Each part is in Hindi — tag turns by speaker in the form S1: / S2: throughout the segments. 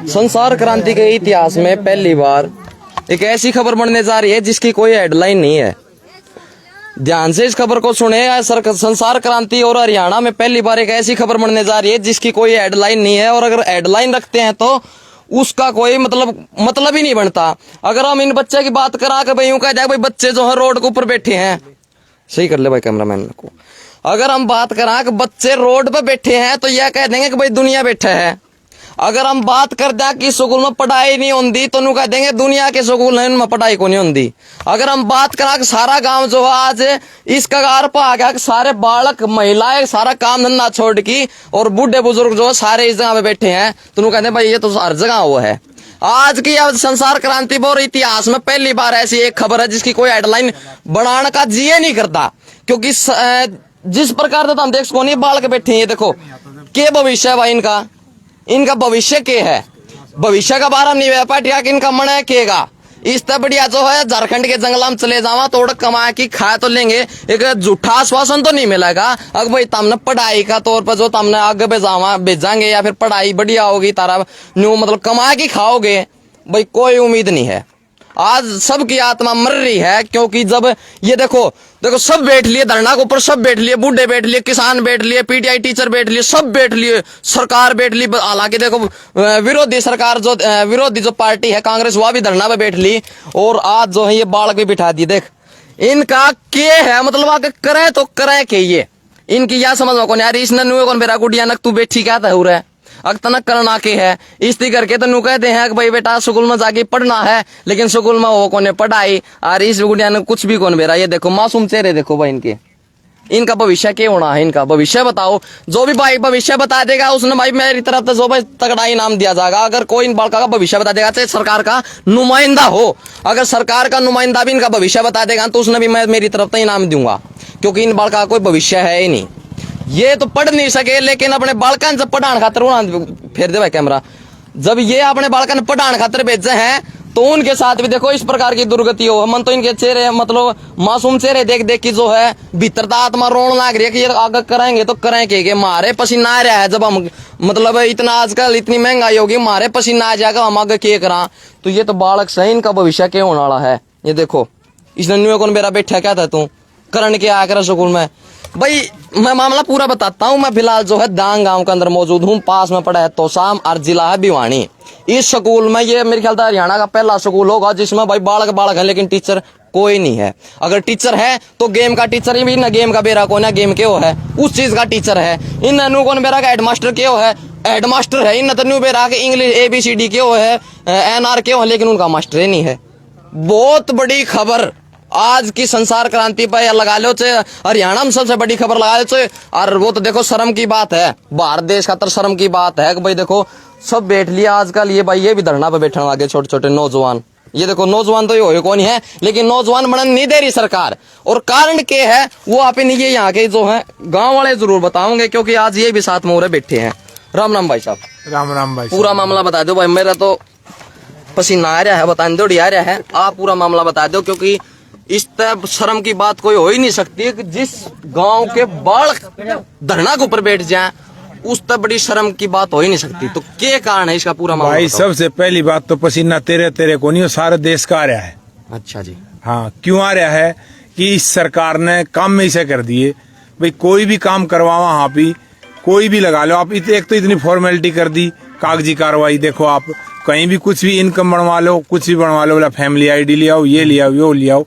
S1: संसार क्रांति के इतिहास में पहली बार एक ऐसी खबर बनने जा रही है जिसकी कोई हेडलाइन नहीं है। ध्यान से इस खबर को सुने। संसार क्रांति और हरियाणा में पहली बार एक ऐसी खबर बनने जा रही है जिसकी कोई हेडलाइन नहीं है, और अगर हेडलाइन रखते हैं तो उसका कोई मतलब ही नहीं बनता। अगर हम इन बच्चे की बात करा के भाई यूं कह जाए भाई बच्चे जो है रोड के ऊपर बैठे हैं, सही कर ले भाई कैमरामैन को, अगर हम बात करा कि बच्चे रोड पे बैठे हैं तो यह कह देंगे कि भाई दुनिया बैठा है। अगर हम बात कर दें कि स्कूल में पढ़ाई नहीं होती तो नु कह देंगे दुनिया के स्कूल हैं उनमें पढ़ाई को नहीं होती। अगर हम बात करा कि सारा गांव जो है आज इस कगार पर आ गया कि सारे बालक महिलाएं सारा काम धंधा छोड़ की और बूढ़े बुजुर्ग जो है सारे इस जगह पे बैठे हैं, तो नु कहते हैं भाई ये तो हर जगह वो है। आज की संसार क्रांति पर इतिहास में पहली बार ऐसी एक खबर है जिसकी कोई हेडलाइन बनाने का जी नहीं करता, क्योंकि जिस प्रकार से हम देख सको नहीं बालक बैठे हैं, ये देखो के भविष्य है भाई इनका भविष्य के है, भविष्य का बारे में नहीं पाटिया कि इनका मन है केगा। इस तरह बढ़िया जो है झारखंड के जंगल में चले जावा थोड़ा कमा की खा तो लेंगे, एक झूठा आश्वासन तो नहीं मिलेगा अगर भाई तुमने पढ़ाई का तौर पर जो तुमने आगे भेजाएंगे या फिर पढ़ाई बढ़िया होगी तारा न्यू मतलब कमा की खाओगे, भाई कोई उम्मीद नहीं है। आज सबकी आत्मा मर रही है, क्योंकि जब ये देखो सब बैठ लिए धरना के ऊपर, सब बैठ लिए, बूढ़े बैठ लिए, किसान बैठ लिए, पीटीआई टीचर बैठ लिए, सब बैठ लिए, सरकार बैठ ली। हालांकि देखो विरोधी सरकार जो विरोधी जो पार्टी है कांग्रेस वह भी धरना पे बैठ ली, और आज जो है ये बालक भी बिठा दी। देख इनका के है मतलब आगे करे तो करे के ये इनकी यह समझ में यार इसने नुए कौन बेरा गुडिया नक तू बैठी क्या था उरे अगतनक करना के है इस्ती करके तो नु कहते हैं कि भाई बेटा स्कूल में जाके पढ़ना है, लेकिन स्कूल में वो कौन पढ़ाई और इस गुड़िया ने कुछ भी कौन बेरा। ये देखो मासूम चेहरे देखो भाई इनका भविष्य क्या होना है, इनका भविष्य बताओ। जो भी भाई भविष्य बता देगा उसने भाई मेरी तरफ से जो भाई तगड़ा इनाम दिया जाएगा। अगर कोई इन बालका का भविष्य बता देगा चाहे सरकार का नुमाइंदा हो, अगर सरकार का नुमाइंदा भी इनका भविष्य बता देगा तो उसने भी मैं मेरी तरफ से इनाम दूंगा, क्योंकि इन बालका का कोई भविष्य है ही नहीं। ये तो पढ़ नहीं सके लेकिन अपने बालकन से पढ़ाने खातर फेर दे भाई कैमरा, जब ये अपने बालकन पढ़ाने खातर भेजे हैं तो उनके साथ भी देखो इस प्रकार की दुर्गति हो। मन तो इनके चेहरे मतलब मासूम चेहरे देख देख की जो है भीतर आत्मा रोने लग रही है कि ये आगे करेंगे तो करेंगे मारे पसीना आ रहा है। जब हम मतलब इतना आजकल इतनी महंगाई होगी मारे पसीना आ जाएगा हम आगे के करा, तो ये तो बालक सही इनका भविष्य क्या होने वाला है। ये देखो इसने न्यू कौन मेरा बैठा क्या था तू करण के आया कर स्कूल में। भाई मैं मामला पूरा बताता हूँ। मैं फिलहाल जो है दांग गांव के अंदर मौजूद हूँ, पास में पड़ा है तोसाम और जिला है भिवानी। इस स्कूल में ये मेरे ख्याल से हरियाणा का पहला स्कूल होगा जिसमें भाई बालक है लेकिन टीचर कोई नहीं है। अगर टीचर है तो गेम का टीचर ही भी ना, गेम का बेरा कौन है, गेम के है उस चीज का टीचर है। इन नू कौन बेरा का हेडमास्टर के है, हेडमास्टर है इन तनु बेरा के इंग्लिश ABCD के है, NR के है, लेकिन उनका मास्टर ही नहीं है। बहुत बड़ी खबर आज की संसार क्रांति पर लगा लो चाहे हरियाणा में सबसे बड़ी खबर लगा लो चाहे, और वो तो देखो शर्म की बात है, भारत देश का तो शर्म की बात है कि भाई देखो सब बैठ लिया आजकल। ये भाई ये भी धरना पे बैठने लगे छोटे छोटे नौजवान। ये देखो नौजवान तो ये कौन है लेकिन नौजवान बनने नहीं दे रही सरकार, और कारण क्या है वो आप ये यहाँ के जो है गाँव वाले जरूर बताओगे, क्योंकि आज ये भी साथ में उरे बैठे हैं। राम राम भाई साहब।
S2: राम राम भाई।
S1: पूरा मामला बता दो भाई, मेरा तो पसीना आ रहा है, बताने दो आ रहा है, आप पूरा मामला बता दो, क्योंकि इस तरह शर्म की बात कोई हो ही नहीं सकती कि जिस गांव के बालक धरना के ऊपर बैठ जाए उस तक बड़ी शर्म की बात हो ही नहीं सकती। तो क्या कारण है इसका पूरा मामला
S2: भाई? सबसे पहली बात तो पसीना तेरे को नहीं, सारे देश का आ रहा है।
S1: अच्छा जी।
S2: हाँ, क्यों आ रहा है कि इस सरकार ने काम में इसे कर दिए भाई, कोई भी काम करवाओ वहाँ भी कोई भी लगा लो आप। एक तो इतनी फॉर्मेलिटी कर दी, कागजी कार्रवाई देखो आप कहीं भी कुछ भी इनकम बनवा लो, कुछ भी बनवा लो, बोला फैमिली ID ले आओ, ये ले आओ, वो ले आओ।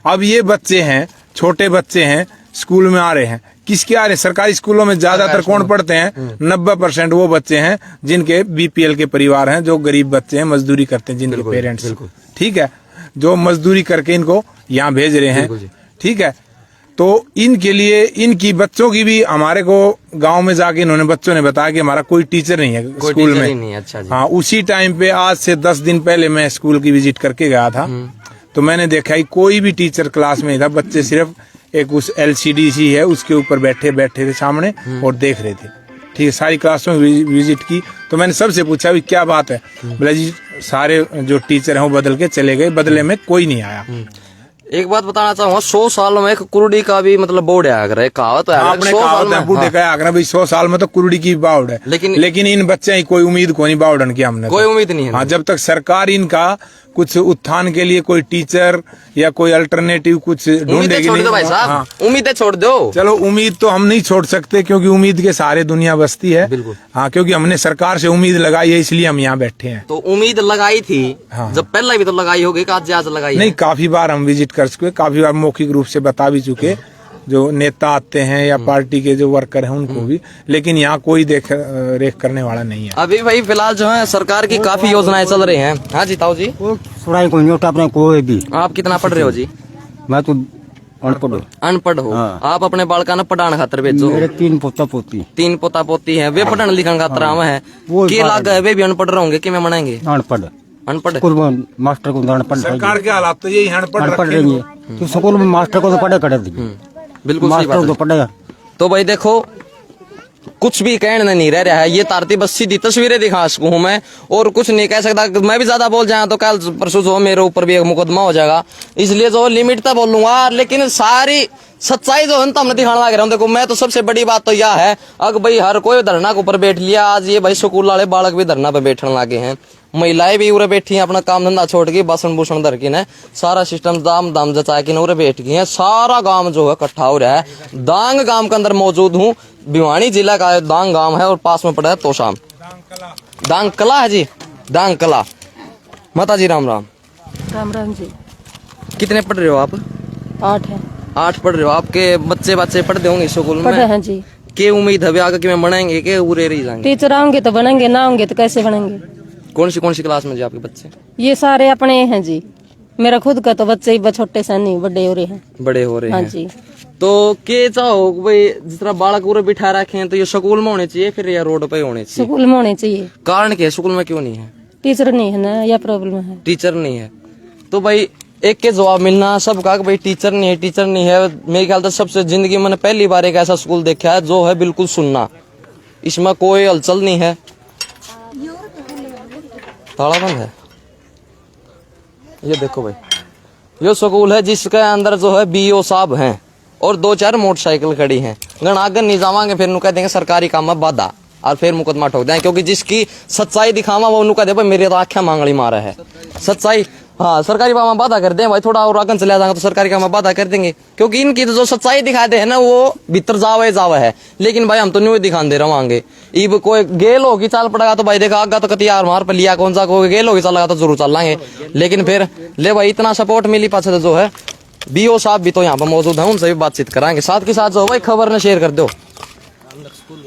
S2: अब ये बच्चे हैं, छोटे बच्चे हैं, स्कूल में आ रहे हैं, किसके आ रहे हैं? सरकारी स्कूलों में ज्यादातर कौन पढ़ते हैं? 90% वो बच्चे हैं जिनके BPL के परिवार हैं, जो गरीब बच्चे हैं, मजदूरी करते हैं, जिनके पेरेंट्स, ठीक है, जो मजदूरी करके इनको यहाँ भेज रहे हैं, ठीक है। तो इनके लिए इनकी बच्चों की भी हमारे को गांव में जाके इन्होंने बच्चों ने बताया कि हमारा कोई टीचर नहीं है स्कूल में।
S1: नहीं, अच्छा जी।
S2: हाँ, उसी टाइम पे आज से 10 दिन पहले मैं स्कूल की विजिट करके गया था, तो मैंने देखा कि कोई भी टीचर क्लास में नहीं था। बच्चे सिर्फ एक उस LCD सी है उसके ऊपर बैठे थे सामने और देख रहे थे, ठीक है। सारी क्लासों में विजिट की तो मैंने सबसे पूछा भी क्या बात है, बोला जी सारे जो टीचर हैं वो बदल के चले गए, बदले में कोई नहीं आया।
S1: एक बात बताना चाहूंगा, 100 सालों में एक कुरुड़ी का भी मतलब बोर्ड है, अगर कहावत है,
S2: आपने कहावत है, बूढ़े का आगरा भाई 100 साल में तो कुरुड़ी की बावड़ है, लेकिन इन बच्चे की कोई उम्मीद को नहीं बावड़न की हमने
S1: कोई उम्मीद नहीं है।
S2: हाँ, जब तक सरकार इनका कुछ उत्थान के लिए कोई टीचर या कोई अल्टरनेटिव कुछ ढूंढेगी
S1: छोड़ दो भाई साहब। हाँ। उम्मीदें छोड़ दो।
S2: चलो, उम्मीद तो हम नहीं छोड़ सकते, क्योंकि उम्मीद के सहारे दुनिया बसती है।
S1: बिल्कुल।
S2: हाँ, क्योंकि हमने सरकार से उम्मीद लगाई है, इसलिए हम यहाँ बैठे हैं।
S1: तो उम्मीद लगाई थी। हाँ। जब पहले भी तो लगाई होगी, आज लगाई
S2: नहीं, काफी बार हम विजिट कर चुके, काफी बार मौखिक रूप से बता भी चुके, जो नेता आते हैं या पार्टी के जो वर्कर हैं उनको भी, लेकिन यहाँ कोई रेख करने वाला नहीं है।
S1: अभी भाई फिलहाल जो है सरकार की काफी योजनाएं चल रही हैं। हाँ जी ताऊ जी,
S3: सुनाई कोई नहीं होता अपने कोई भी।
S1: आप कितना पढ़ रहे हो जी?
S3: मैं तो अनपढ़ हूँ।
S1: अनपढ़ हो?
S3: हाँ।
S1: आप अपने बालका न पढ़ाने खातर भेजो?
S3: मेरे 3 पोता पोती।
S1: 3 पोता पोती है, वे पढ़ने लिखने खातर आवे है। के लाग है, वे भी अनपढ़ रहेंगे कि मैं मनाएंगे? अनपढ़
S3: स्कूल में मास्टर को अनपढ़
S2: सरकार के हालात तो यही
S3: अनपढ़ रहेंगे, तो स्कूल में मास्टर को तो पढ़े कर देंगे।
S1: बिल्कुल सही बात
S3: तो पढ़ेगा।
S1: तो भाई देखो, कुछ भी कहने नहीं रह रहा है, ये तारती बस सीधी तस्वीरें दिखा सकूं हूं मैं, और कुछ नहीं कह सकता। मैं भी ज्यादा बोल जाऊं तो कल परसों जो मेरे ऊपर भी एक मुकदमा हो जाएगा, इसलिए जो लिमिट तक बोलूंगा। लेकिन सारी सच्चाई जो है तो हमने दिखाने लग रहा हूँ। देखो, मैं तो सबसे बड़ी बात तो यह है, अगर भाई हर कोई धरना के ऊपर बैठ लिया, आज ये भाई स्कूल वाले बालक भी धरना पे बैठने लगे हैं, महिलाएं भी उरे बैठी हैं, अपना काम धंधा छोड़ के बासन भूषण धर के, सारा सिस्टम दाम दाम जचा के उरे बैठ गई है। सारा गांव जो है इकट्ठा हो रहा है। दांग गांव के अंदर मौजूद हूँ, भिवानी जिला का दांग गांव है, और पास में पड़ा है तोशाम। दांग कला है जी, दांग कला। माता जी राम राम।
S4: राम राम जी।
S1: कितने पढ़ रहे हो आप?
S4: 8 है।
S1: 8 पढ़ रहे हो। आपके बच्चे पढ़ते होंगे स्कूल में?
S4: पढ़े हैं जी।
S1: क्या उम्मीद है आगे कि मैं बनाएंगे के उरे रही जाएंगे?
S4: टीचर आएंगे तो बनेंगे, ना होंगे तो कैसे बनेंगे?
S1: कौन सी क्लास में जी आपके बच्चे?
S4: ये सारे अपने हैं जी। मेरा खुद का तो बच्चे ही छोटे से नहीं, बड़े हो रहे हैं।
S1: बड़े हो रहे
S4: हाँ
S1: हैं
S4: जी।
S1: तो के चाहो भाई, जिस तरह बालक उरे बिठा रखे हैं, तो ये स्कूल में होने चाहिए फिर या रोड पे होने चाहिए?
S4: स्कूल में होने चाहिए।
S1: कारण क्या है, स्कूल में क्यों नहीं है?
S4: टीचर नहीं है ना, यह प्रॉब्लम है।
S1: टीचर नहीं है तो भाई एक के जवाब मिलना सबका कि भाई टीचर नहीं है, टीचर नहीं है। मेरे ख्याल से सबसे जिंदगी में पहली बार एक ऐसा स्कूल देखा है जो है बिल्कुल सुनना, इसमें कोई हलचल नहीं है। ताला बंद है। ये देखो भाई, ये स्कूल है जिसके अंदर जो है बीओ साहब हैं और 2-4 मोटरसाइकिल खड़ी हैं। गण आगे नहीं जावांगे फिर नु कह देंगे सरकारी काम में बाधा, और फिर मुकदमा ठोक देंगे, क्योंकि जिसकी सच्चाई दिखावा वो उन्होंने कह दे भाई मेरे तो आंखें मांगली मारा है। सच्चाई हाँ, सरकारी काम में बाधा कर दें भाई, थोड़ा और आगे चले जाएंगे तो सरकारी काम में बाधा कर देंगे, क्योंकि इनकी तो जो सच्चाई दिखाते हैं ना वो भीतर जावे है। लेकिन भाई हम तो न्यू दिखा दे रहे इब कोई गेल होगी चाल पड़ेगा तो भाई देखा आगा तो कतियार मार पर लिया कौन सा कोई गेल होगी चलेगा तो जरूर चल लाएंगे। लेकिन फिर ले भाई इतना सपोर्ट मिली पाछे तो जो है बीओ साहब भी तो यहाँ पर मौजूद है, उनसे भी बातचीत कराएंगे। साथ के साथ जो भाई खबर ने शेयर कर दो,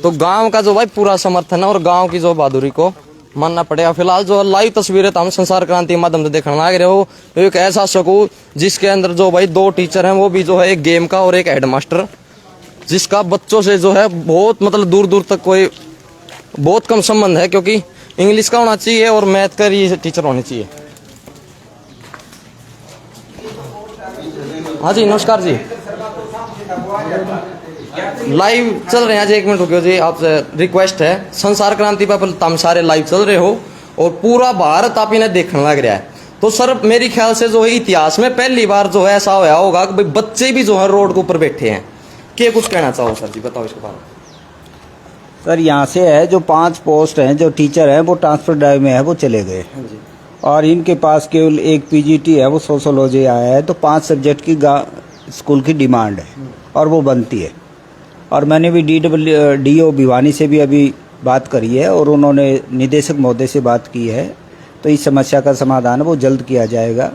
S1: तो गांव का जो भाई पूरा समर्थन है और गांव की जो बहादुरी को मानना पड़ेगा। फिलहाल जो लाइव तस्वीरें तो हम संसार क्रांति के माध्यम से देखने लग रहे हो, एक ऐसा स्कूल जिसके अंदर जो भाई 2 टीचर हैं, वो भी जो है एक गेम का और एक हेडमास्टर, जिसका बच्चों से जो है बहुत मतलब दूर दूर तक कोई बहुत कम संबंध है, क्योंकि इंग्लिश का होना चाहिए और मैथ का ही टीचर होने चाहिए। हाँ जी नमस्कार जी, लाइव चल रहे हैं जी, 1 मिनट रुकियो जी, आपसे रिक्वेस्ट है। संसार क्रांति पर तुम सारे लाइव चल रहे हो और पूरा भारत आप इन्हें देखने लग रहा है, तो सर मेरे ख्याल से जो है इतिहास में पहली बार जो है ऐसा होया होगा कि भाई बच्चे भी जो है रोड के ऊपर बैठे हैं। क्या कुछ कहना चाहो सर जी, बताओ इसके बारे में।
S3: सर यहाँ से है जो 5 पोस्ट हैं, जो टीचर हैं वो ट्रांसफर ड्राइव में है, वो चले गए, और इनके पास केवल एक पीजीटी है, वो सोशोलॉजी आया है। तो 5 सब्जेक्ट की स्कूल की डिमांड है और वो बनती है। और मैंने भी DO भिवानी से भी अभी बात करी है और उन्होंने निदेशक महोदय से बात की है, तो इस समस्या का समाधान वो जल्द किया जाएगा।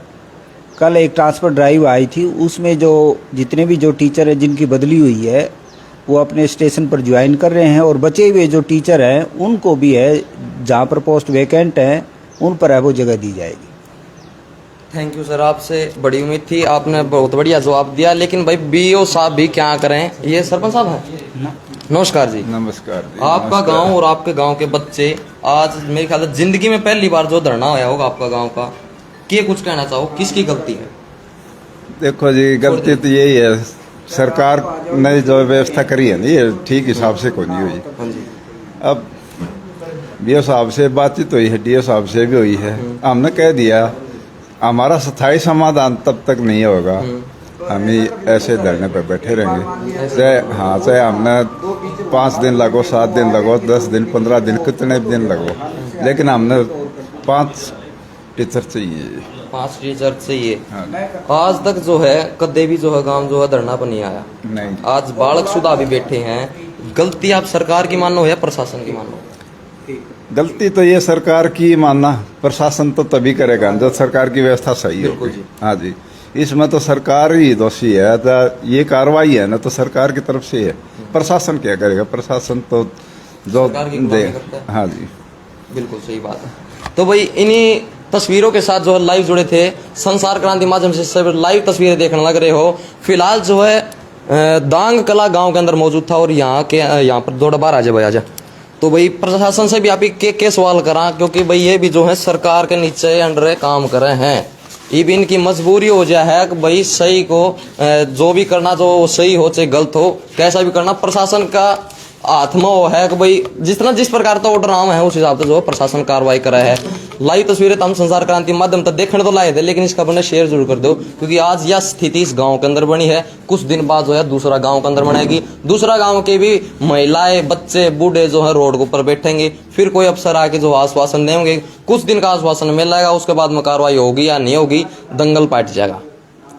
S3: कल एक ट्रांसफ़र ड्राइव आई थी, उसमें जो जितने भी जो टीचर हैं जिनकी बदली हुई है वो अपने स्टेशन पर ज्वाइन कर रहे हैं, और बचे हुए जो टीचर हैं उनको भी है जहाँ पर पोस्ट वैकेंट हैं उन पर है वो जगह दी जाएगी।
S1: थैंक यू सर, आपसे बड़ी उम्मीद थी, आपने बहुत बढ़िया जवाब दिया। लेकिन भाई बीओ साहब भी क्या करें, ये सरपंच साहब हैं। नमस्कार जी।
S5: नमस्कार जी।
S1: आपका गांव और आपके गांव के बच्चे आज मेरे ख्याल से जिंदगी में पहली बार जो धरना होया होगा आपका गांव का, क्या कुछ कहना चाहो, किसकी गलती है?
S5: देखो जी, गलती तो यही है, सरकार ने जो व्यवस्था करी है ना ये ठीक हिसाब से कोई नहीं हुई।
S1: हाँ जी।
S5: अब बीओ साहब से बातचीत हुई है, DO साहब से भी हुई है, हमने कह दिया हमारा स्थायी समाधान तब तक नहीं होगा, हम ही ऐसे धरने पर बैठे रहेंगे। चाहे हमने 5 दिन लगो, 7 दिन लगो, 10 दिन, 15 दिन, कितने भी दिन लगो, लेकिन हमने 5 टीचर चाहिए।
S1: 5 टीचर चाहिए।
S5: हाँ।
S1: आज तक जो है कदे भी जो है गांव जो है धरना पर नहीं आया।
S5: नहीं,
S1: आज बालक सुधा भी बैठे हैं। गलती आप सरकार की मानो या प्रशासन की मानो?
S5: गलती तो ये सरकार की मानना, प्रशासन तो तभी करेगा जब सरकार की व्यवस्था सही
S1: बिल्कुल
S5: होगी।
S1: जी।
S5: हाँ जी, इसमें तो सरकार ही दोषी है। तो ये कार्रवाई है ना तो सरकार की तरफ से है, प्रशासन क्या करेगा? प्रशासन तो जो
S1: सरकार की
S5: दे।
S1: गुलामी करता है।
S5: हाँ जी,
S1: बिल्कुल सही बात है। तो भाई इन्हीं तस्वीरों के साथ जो है लाइव जुड़े थे, संसार क्रांति माध्यम से सब लाइव तस्वीरें देखने लग रहे हो। फिलहाल जो है दांग कला गांव के अंदर मौजूद था और यहाँ पर थोड़ा बाहर आ जा भाई, आ जा। तो भाई प्रशासन से भी आप ही के सवाल करा, क्योंकि भाई ये भी जो है सरकार के नीचे अंडर काम कर रहे हैं। ये भी इनकी मजबूरी हो जाए है कि भाई सही को जो भी करना, जो सही हो चाहे गलत हो, कैसा भी करना प्रशासन का हाथ में वो है कि भाई जिस प्रकार का ऑर्डर आम है उस हिसाब से जो प्रशासन कार्रवाई कर रहा है। लाइव तस्वीरें तो हम संसार क्रांति माध्यम तक देखने तो लाए थे, लेकिन इस खबर ने शेयर जरूर कर दो, क्योंकि आज यह स्थिति इस गांव के अंदर बनी है। कुछ दिन बाद जो है दूसरा गांव के अंदर बनेगी, दूसरा गांव के भी महिलाएं, बच्चे, बूढ़े जो है रोड के ऊपर बैठेंगे। फिर कोई अफसर आके जो आश्वासन देंगे, कुछ दिन का आश्वासन मिलेगा, उसके बाद में कार्रवाई होगी या नहीं होगी, दंगल पाट जाएगा।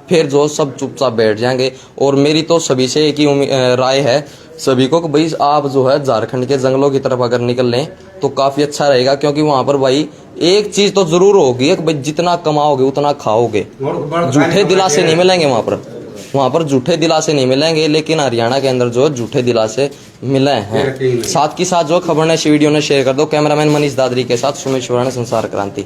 S1: फिर जो सब चुपचाप बैठ जाएंगे। और मेरी तो सभी से एक ही राय है सभी को कि भाई आप जो है झारखंड के जंगलों की तरफ अगर निकल लें तो काफी अच्छा रहेगा, क्योंकि वहां पर भाई एक चीज तो जरूर होगी कि भाई जितना कमाओगे उतना खाओगे। झूठे दिलासे नहीं मिलेंगे वहां पर झूठे दिलासे नहीं मिलेंगे, लेकिन हरियाणा के अंदर जो झूठे दिलासे मिले हैं। साथ ही साथ जो खबर ने इस वीडियो ने शेयर कर दो। कैमरामैन मनीष दादरी के साथ सुमित शिवराना, संसार क्रांति।